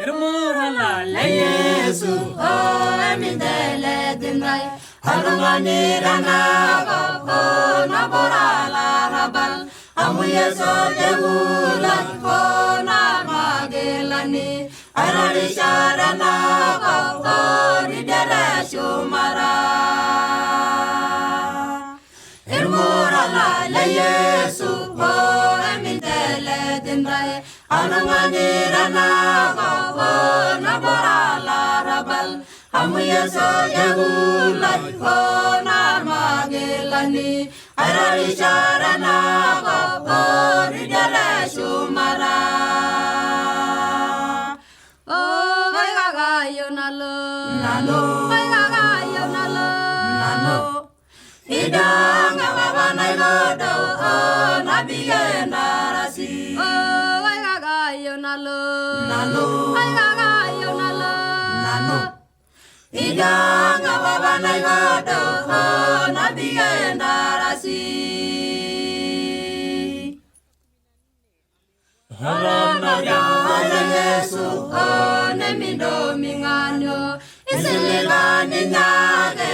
Irmurala le Yesu o emindele dinai Harumani rana o naborala rabal Amuye so devula o na magelani Arari sharana o ridere shumara Irmurala le Yesu o emindele dinai Harumani rana o naborala rabal Amuye so devula o na magelani Arari sharana o ridere shumara Oh vai gaga yo nalo vai gaga yo nalo idanga baba na godo nabiye narasi Oh vai gaga yo nalo vai gaga yo nalo idanga baba na godo nabiye narasi Halana ya Yesu ne mindo mingano isilela ninyage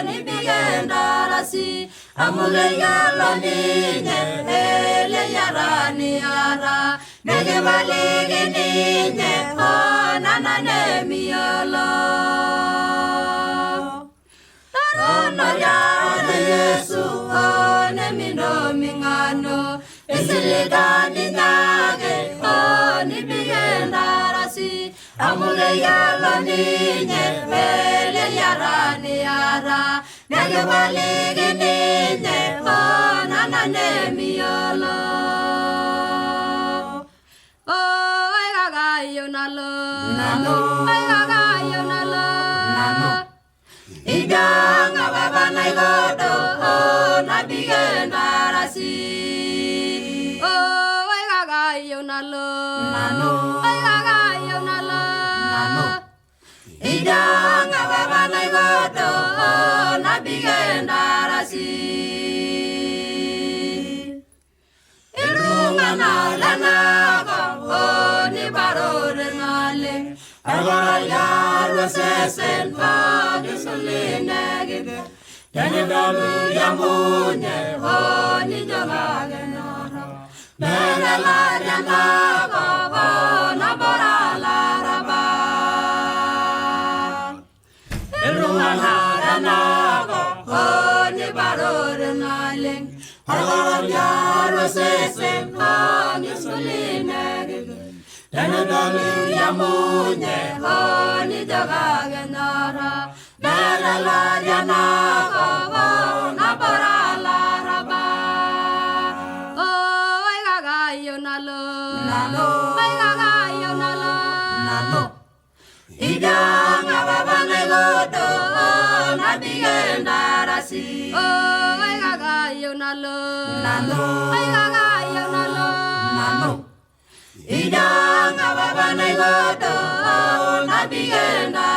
ni bigenda rasi amule yalo ninye ele yarani ara nege balege ninye nana ne miyolo Halana ya Yesu ne mindo mingano isilela ninyage ni bigenda rasi amule yalo ninye ele yarani ara nege balege ninye nana ne miyolo ai gaga yo nalo ai gaga yo nalo idanga baba na godo na bigenda rasi ai gaga yo nalo ai gaga yo nalo idanga baba na godo na bigenda rasi irunga na lana go ni barore ngale agora ya lo sesen pa de soline gide yani dalu ya munye ho ni joga genara Nera la rana go na borala raba Irunga rana go ni barore ngale agora ya lo sesen pa de soline gide Dana dalu ya munye ho ni joga genara Nera la rana go na borala raba Oh ai gaga yo nalo ai gaga yo nalo idanga baba na godo na bigenda rasi Oh ai gaga yo nalo ai gaga yo nalo idanga baba na godo na bigenda